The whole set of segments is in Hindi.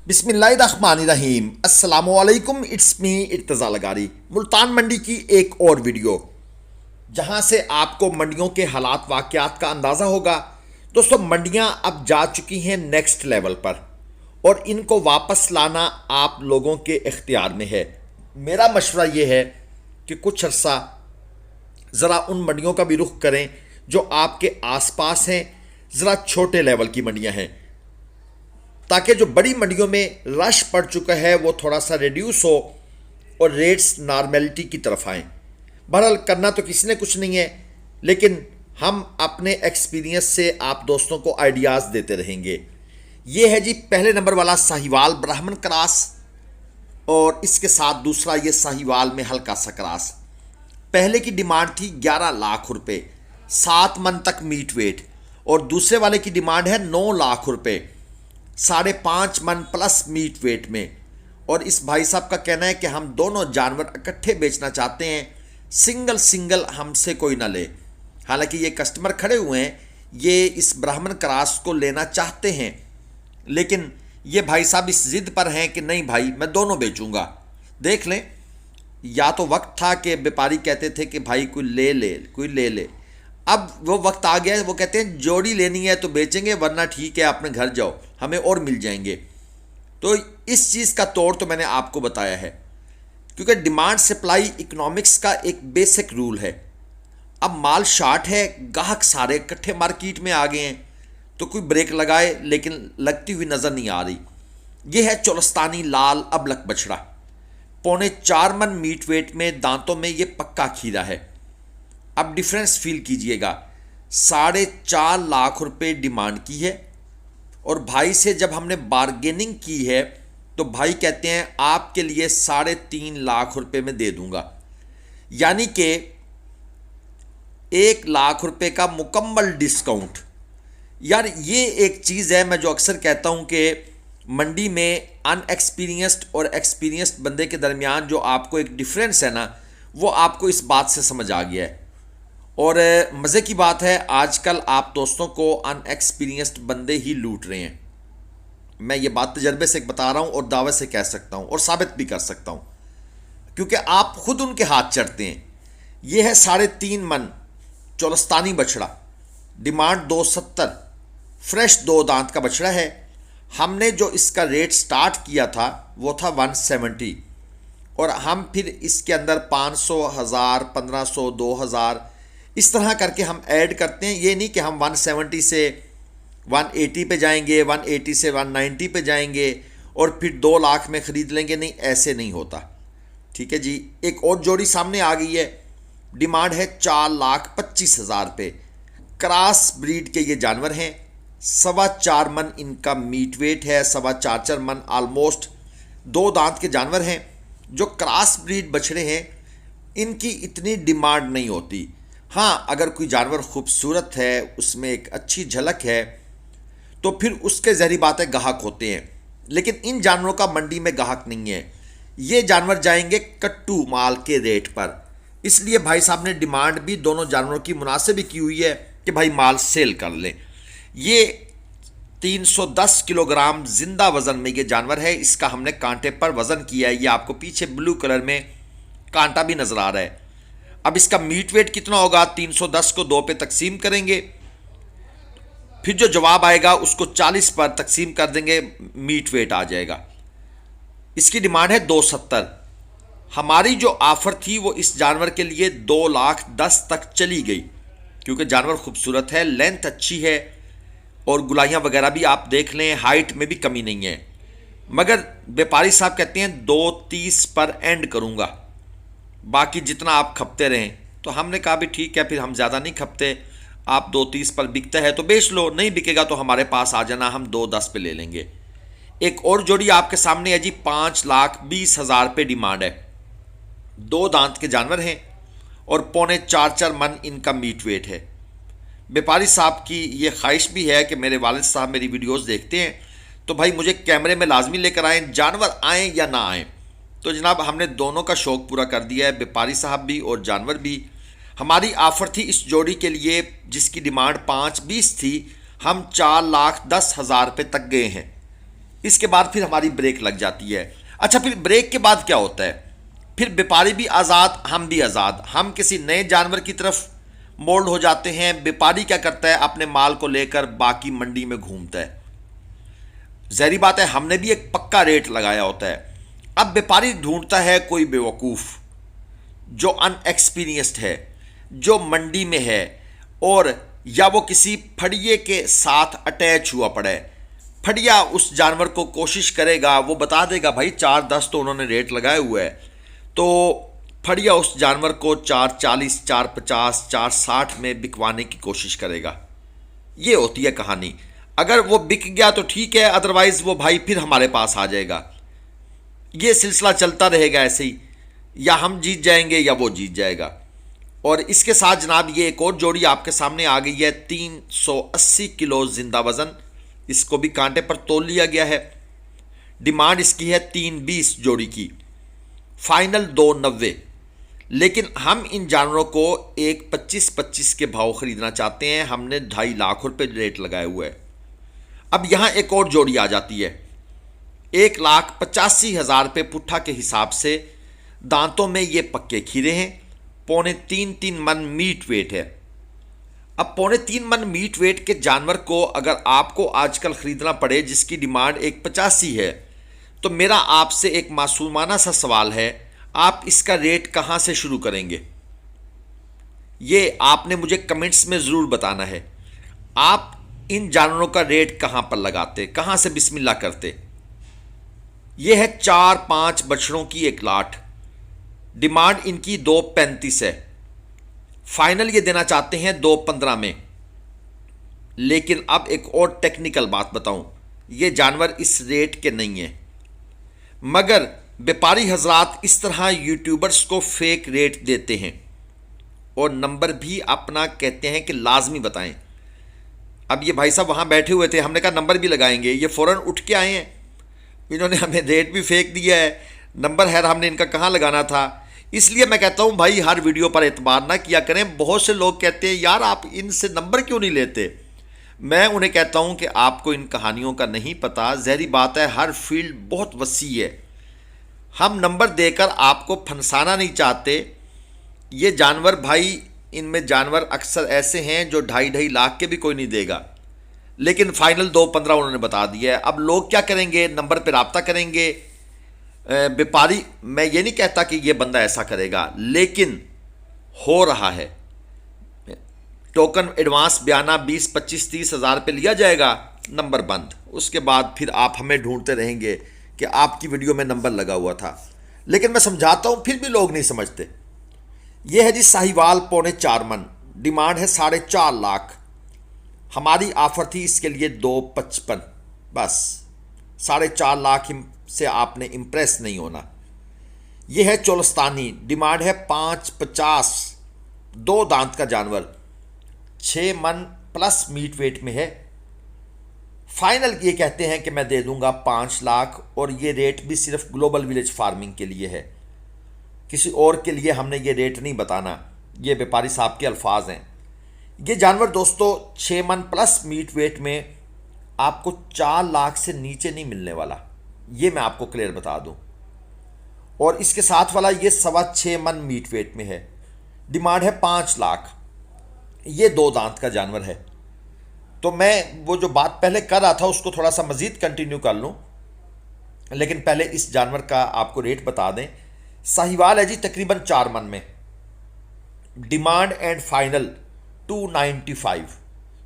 बिस्मिल्लाहिर्रहमानिर्रहीम अस्सलामुअलैकुम। It's me Irtaza Lagari. मुल्तान मंडी की एक और वीडियो जहां से आपको मंडियों के हालात वाक़यात का अंदाज़ा होगा। दोस्तों, मंडियां अब जा चुकी हैं नेक्स्ट लेवल पर और इनको वापस लाना आप लोगों के इख्तियार में है। मेरा मशवरा ये है कि कुछ अर्सा ज़रा उन मंडियों का भी रुख करें जो आपके आसपास हैं, ज़रा छोटे लेवल की मंडियां हैं, ताकि जो बड़ी मंडियों में रश पड़ चुका है वो थोड़ा सा रिड्यूस हो और रेट्स नॉर्मेलिटी की तरफ आएँ। बहरहाल करना तो किसी ने कुछ नहीं है, लेकिन हम अपने एक्सपीरियंस से आप दोस्तों को आइडियाज़ देते रहेंगे। ये है जी पहले नंबर वाला साहिवाल ब्राह्मण क्रास, और इसके साथ दूसरा ये साहिवाल में हल्का सा क्रास। पहले की डिमांड थी 11 लाख रुपए, 7 मन तक मीट वेट, और दूसरे वाले की डिमांड है 9 लाख रुपए, 5.5 मन प्लस मीट वेट में। और इस भाई साहब का कहना है कि हम दोनों जानवर इकट्ठे बेचना चाहते हैं, सिंगल सिंगल हमसे कोई ना ले। हालांकि ये कस्टमर खड़े हुए हैं, ये इस ब्राह्मण क्रास को लेना चाहते हैं, लेकिन ये भाई साहब इस जिद पर हैं कि नहीं भाई मैं दोनों बेचूंगा। देख लें, या तो वक्त था कि व्यापारी कहते थे कि भाई कोई ले ले, कोई ले ले। अब वो वक्त आ गया है, वो कहते हैं जोड़ी लेनी है तो बेचेंगे, वरना ठीक है अपने घर जाओ, हमें और मिल जाएंगे। तो इस चीज़ का तोड़ तो मैंने आपको बताया है, क्योंकि डिमांड सप्लाई इकोनॉमिक्स का एक बेसिक रूल है। अब माल शार्ट है, गाहक सारे इकट्ठे मार्केट में आ गए हैं, तो कोई ब्रेक लगाए लेकिन लगती हुई नज़र नहीं आ रही। यह है चोलस्तानी लाल अबलक बछड़ा, 4.25 मन मीट वेट में, दांतों में ये पक्का खीरा है। अब डिफरेंस फील कीजिएगा, 4.5 लाख रुपए डिमांड की है, और भाई से जब हमने बार्गेनिंग की है तो भाई कहते हैं आपके लिए 3.5 लाख रुपए में दे दूंगा, यानी कि 1 लाख रुपए का मुकम्मल डिस्काउंट। यार ये एक चीज़ है, मैं जो अक्सर कहता हूं कि मंडी में अनएक्सपीरियंस्ड और एक्सपीरियंस्ड बंदे के दरमियान जो आपको एक डिफरेंस है ना, वो आपको इस बात से समझ आ गया है। और मज़े की बात है, आजकल आप दोस्तों को अनएक्सपीरियंस्ड बंदे ही लूट रहे हैं। मैं ये बात तजर्बे से बता रहा हूँ और दावे से कह सकता हूँ और साबित भी कर सकता हूँ, क्योंकि आप खुद उनके हाथ चढ़ते हैं। ये है 3.5 मन चोलस्तानी बछड़ा, डिमांड 270, फ्रेश 2 दांत का बछड़ा है। हमने जो इसका रेट स्टार्ट किया था वो था 170, और हम फिर इसके अंदर 500, 1000, 1500, 2000 इस तरह करके हम ऐड करते हैं। ये नहीं कि हम 170 से 180 पे जाएंगे, 180 से 190 पे जाएंगे और फिर 2 लाख में ख़रीद लेंगे, नहीं, ऐसे नहीं होता। ठीक है जी। एक और जोड़ी सामने आ गई है, डिमांड है 4,25,000 रुपये। क्रॉस ब्रीड के ये जानवर हैं, 4.25 मन इनका मीट वेट है, 4.25 मन ऑलमोस्ट। 2 दांत के जानवर हैं। जो क्रॉस ब्रीड बछड़े हैं इनकी इतनी डिमांड नहीं होती। हाँ, अगर कोई जानवर खूबसूरत है, उसमें एक अच्छी झलक है, तो फिर उसके ज़हरी बात है गाहक होते हैं, लेकिन इन जानवरों का मंडी में गाहक नहीं है। ये जानवर जाएंगे कट्टू माल के रेट पर, इसलिए भाई साहब ने डिमांड भी दोनों जानवरों की मुनासिब की हुई है कि भाई माल सेल कर लें। ये 310 किलोग्राम जिंदा वज़न में ये जानवर है। इसका हमने कांटे पर वज़न किया है, ये आपको पीछे ब्लू कलर में कांटा भी नज़र आ रहा है। अब इसका मीट वेट कितना होगा, 310 को 2 पे तकसीम करेंगे, फिर जो जवाब आएगा उसको 40 पर तकसीम कर देंगे, मीट वेट आ जाएगा। इसकी डिमांड है 270। हमारी जो ऑफ़र थी वो इस जानवर के लिए 2,10,000 तक चली गई, क्योंकि जानवर खूबसूरत है, लेंथ अच्छी है, और गुलाइयाँ वगैरह भी आप देख लें, हाइट में भी कमी नहीं है। मगर व्यापारी साहब कहते हैं 230 पर एंड करूँगा, बाकी जितना आप खपते रहें। तो हमने कहा भी ठीक है, फिर हम ज़्यादा नहीं खपते, आप 230 पर बिकता है तो बेच लो, नहीं बिकेगा तो हमारे पास आ जाना, हम 210 पे ले लेंगे। एक और जोड़ी आपके सामने है जी, 5,20,000 रुपये डिमांड है। 2 दांत के जानवर हैं और 4.25 मन इनका मीट वेट है। व्यापारी साहब की ये ख्वाहिश भी है कि मेरे वालिद साहब मेरी वीडियोस देखते हैं, तो भाई मुझे कैमरे में लाजमी लेकर आएँ, जानवर आएँ या ना आएँ। तो जनाब हमने दोनों का शौक़ पूरा कर दिया है, व्यापारी साहब भी और जानवर भी। हमारी ऑफ़र थी इस जोड़ी के लिए, जिसकी डिमांड 5,20 थी, हम 4,10,000 रुपये तक गए हैं। इसके बाद फिर हमारी ब्रेक लग जाती है। अच्छा, फिर ब्रेक के बाद क्या होता है? फिर व्यापारी भी आज़ाद, हम भी आज़ाद, हम किसी नए जानवर की तरफ मोल्ड हो जाते हैं। व्यापारी क्या करता है? अपने माल को लेकर बाकी मंडी में घूमता है। ज़ाहिर बात है, हमने भी एक पक्का रेट लगाया होता है। अब व्यापारी ढूंढता है कोई बेवकूफ़ जो अनएक्सपीरियंस्ड है, जो मंडी में है, और या वो किसी फड़िए के साथ अटैच हुआ पड़ा है। फड़िया उस जानवर को कोशिश करेगा, वो बता देगा भाई 4.10 तो उन्होंने रेट लगाए हुए है, तो फड़िया उस जानवर को 4.40, 4.50, 4.60 में बिकवाने की कोशिश करेगा। ये होती है कहानी। अगर वो बिक गया तो ठीक है, अदरवाइज वो भाई फिर हमारे पास आ जाएगा। ये सिलसिला चलता रहेगा ऐसे ही, या हम जीत जाएंगे या वो जीत जाएगा। और इसके साथ जनाब ये एक और जोड़ी आपके सामने आ गई है, 380 किलो जिंदा वजन। इसको भी कांटे पर तोल लिया गया है। डिमांड इसकी है 320 जोड़ी की, फाइनल 290। लेकिन हम इन जानवरों को एक 25-25 के भाव खरीदना चाहते हैं। हमने 2.5 लाख रुपए रेट लगाए हुए हैं। अब यहाँ एक और जोड़ी आ जाती है, 1,85,000 रुपये पुट्ठा के हिसाब से। दांतों में ये पक्के खीरे हैं, 3.25 मन मीट वेट है। अब 3.25 मन मीट वेट के जानवर को अगर आपको आजकल खरीदना पड़े, जिसकी डिमांड 185 है, तो मेरा आपसे एक मासूमाना सा सवाल है, आप इसका रेट कहाँ से शुरू करेंगे? ये आपने मुझे कमेंट्स में ज़रूर बताना है। आप इन जानवरों का रेट कहाँ पर लगाते, कहाँ से बिस्मिल्लाह करते? ये है 4-5 बछड़ों की एक लाट। डिमांड इनकी 2.35 है। फाइनल ये देना चाहते हैं 2.15 में। लेकिन अब एक और टेक्निकल बात बताऊं, ये जानवर इस रेट के नहीं है, मगर व्यापारी हजरात इस तरह यूट्यूबर्स को फेक रेट देते हैं और नंबर भी अपना कहते हैं कि लाजमी बताएं। अब ये भाई साहब वहाँ बैठे हुए थे, हमने कहा नंबर भी लगाएंगे, ये फ़ौरन उठ के आए हैं। इन्होंने हमें रेट भी फेंक दिया है, नंबर है हमने इनका कहाँ लगाना था। इसलिए मैं कहता हूँ भाई, हर वीडियो पर एतबार ना किया करें। बहुत से लोग कहते हैं यार आप इनसे नंबर क्यों नहीं लेते। मैं उन्हें कहता हूँ कि आपको इन कहानियों का नहीं पता। ज़हरी बात है, हर फील्ड बहुत वसी है। हम नंबर देकर आपको फंसाना नहीं चाहते। ये जानवर भाई, इनमें जानवर अक्सर ऐसे हैं जो 2.5 लाख के भी कोई नहीं देगा, लेकिन फाइनल 2.15 उन्होंने बता दिया है। अब लोग क्या करेंगे? नंबर पर रब्ता करेंगे। व्यापारी, मैं ये नहीं कहता कि ये बंदा ऐसा करेगा, लेकिन हो रहा है। टोकन एडवांस बयाना 20-25-30 हज़ार रुपये लिया जाएगा, नंबर बंद। उसके बाद फिर आप हमें ढूंढते रहेंगे कि आपकी वीडियो में नंबर लगा हुआ था। लेकिन मैं समझाता हूँ, फिर भी लोग नहीं समझते। ये है जी साहिवाल 4.25 मन, डिमांड है 4.5 लाख। हमारी ऑफर थी इसके लिए 2.55, बस 4.5 लाख से आपने इम्प्रेस नहीं होना। यह है चोलस्तानी, डिमांड है 5.50, 2 दांत का जानवर, 6 मन प्लस मीट वेट में है। फाइनल ये कहते हैं कि मैं दे दूंगा 5 लाख, और ये रेट भी सिर्फ ग्लोबल विलेज फार्मिंग के लिए है, किसी और के लिए हमने ये रेट नहीं बताना। ये व्यापारी साहब के अल्फाज हैं। ये जानवर दोस्तों 6 मन प्लस मीट वेट में आपको 4 लाख से नीचे नहीं मिलने वाला, ये मैं आपको क्लियर बता दूं। और इसके साथ वाला ये 6.25 मन मीट वेट में है, डिमांड है 5 लाख। ये 2 दांत का जानवर है। तो मैं वो जो बात पहले कर रहा था उसको थोड़ा सा मज़ीद कंटिन्यू कर लूँ, लेकिन पहले इस जानवर का आपको रेट बता दें। साहिवाल है जी तकरीबन 4 मन में, डिमांड एंड फाइनल 295,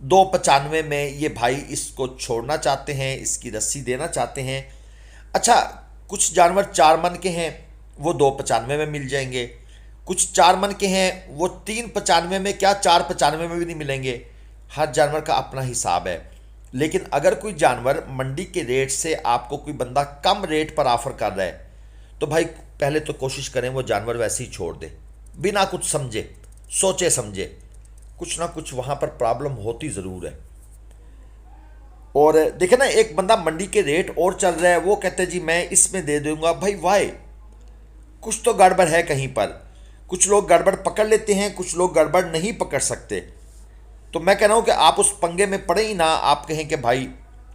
295 में ये भाई इसको छोड़ना चाहते हैं, इसकी रस्सी देना चाहते हैं। अच्छा, कुछ जानवर 4 मन के हैं, वो 295 में मिल जाएंगे। कुछ 4 मन के हैं, वो 395 में क्या 495 में भी नहीं मिलेंगे। हर जानवर का अपना हिसाब है। लेकिन अगर कोई जानवर मंडी के रेट से आपको कोई बंदा कम रेट पर ऑफर कर रहा है, तो भाई पहले तो कोशिश करें वो जानवर वैसे ही छोड़ दे, बिना कुछ समझे, सोचे समझे। कुछ ना कुछ वहाँ पर प्रॉब्लम होती ज़रूर है। और देखे ना, एक बंदा मंडी के रेट और चल रहा है, वो कहते हैं जी मैं इसमें दे दूंगा। भाई वाई, कुछ तो गड़बड़ है कहीं पर। कुछ लोग गड़बड़ पकड़ लेते हैं, कुछ लोग गड़बड़ नहीं पकड़ सकते। तो मैं कह रहा हूँ कि आप उस पंगे में पड़े ही ना। आप कहें कि भाई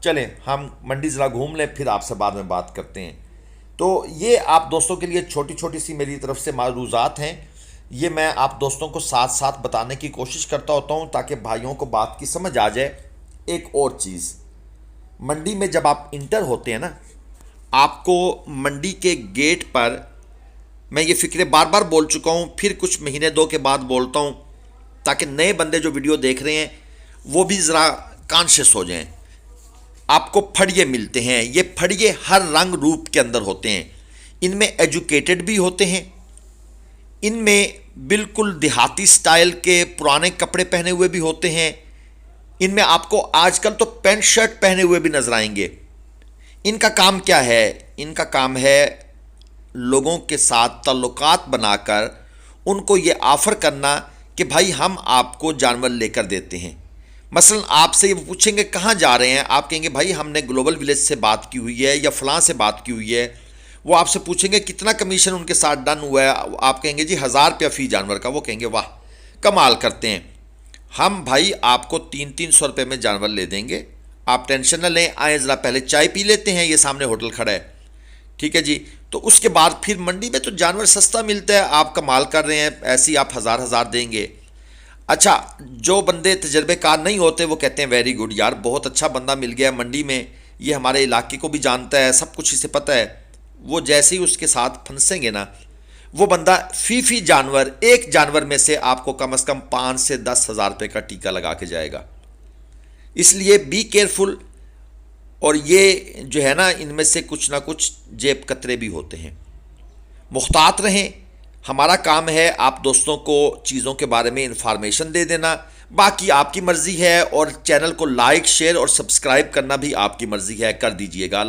चलें हम मंडी ज़रा घूम लें, फिर आपसे बाद में बात करते हैं। तो ये आप दोस्तों के लिए छोटी छोटी सी मेरी तरफ से मारूज़ात हैं, ये मैं आप दोस्तों को साथ साथ बताने की कोशिश करता होता हूँ ताकि भाइयों को बात की समझ आ जाए। एक और चीज़, मंडी में जब आप इंटर होते हैं ना, आपको मंडी के गेट पर, मैं ये फ़िक्रे बार बार बोल चुका हूँ, फिर कुछ महीने दो के बाद बोलता हूँ ताकि नए बंदे जो वीडियो देख रहे हैं वो भी ज़रा कॉन्शियस हो जाएं। आपको फड़िए मिलते हैं, ये फड़िए हर रंग रूप के अंदर होते हैं। इनमें एजुकेटेड भी होते हैं, इनमें बिल्कुल देहाती स्टाइल के पुराने कपड़े पहने हुए भी होते हैं, इनमें आपको आजकल तो पैंट शर्ट पहने हुए भी नजर आएंगे। इनका काम क्या है? इनका काम है लोगों के साथ ताल्लुकात बनाकर उनको ये ऑफ़र करना कि भाई हम आपको जानवर लेकर देते हैं। मसलन आपसे ये पूछेंगे कहाँ जा रहे हैं, आप कहेंगे भाई हमने ग्लोबल विलेज से बात की हुई है या फलां से बात की हुई है। वो आपसे पूछेंगे कितना कमीशन उनके साथ डन हुआ है, आप कहेंगे जी 1000 रुपया फ़ी जानवर का। वो कहेंगे वाह कमाल करते हैं, हम भाई आपको 300-300 रुपये में जानवर ले देंगे, आप टेंशन न लें, आए ज़रा पहले चाय पी लेते हैं, ये सामने होटल खड़ा है, ठीक है जी। तो उसके बाद फिर मंडी में तो जानवर सस्ता मिलता है, आप कमाल कर रहे हैं, ऐसे ही आप हज़ार देंगे। अच्छा, जो बंदे तजर्बेकार नहीं होते वो कहते हैं वेरी गुड यार, बहुत अच्छा बंदा मिल गया मंडी में, ये हमारे इलाके को भी जानता है, सब कुछ इसे पता है। वो जैसे ही उसके साथ फंसेंगे ना, वो बंदा फी जानवर, एक जानवर में से आपको कम से कम 5 से 10 हज़ार रुपये का टीका लगा के जाएगा। इसलिए बी केयरफुल। और ये जो है ना, इनमें से कुछ ना कुछ जेब कतरे भी होते हैं, मुख्तात रहें। हमारा काम है आप दोस्तों को चीज़ों के बारे में इंफॉर्मेशन दे देना, बाकी आपकी मर्ज़ी है, और चैनल को लाइक शेयर और सब्सक्राइब करना भी आपकी मर्ज़ी है, कर दीजिएगा।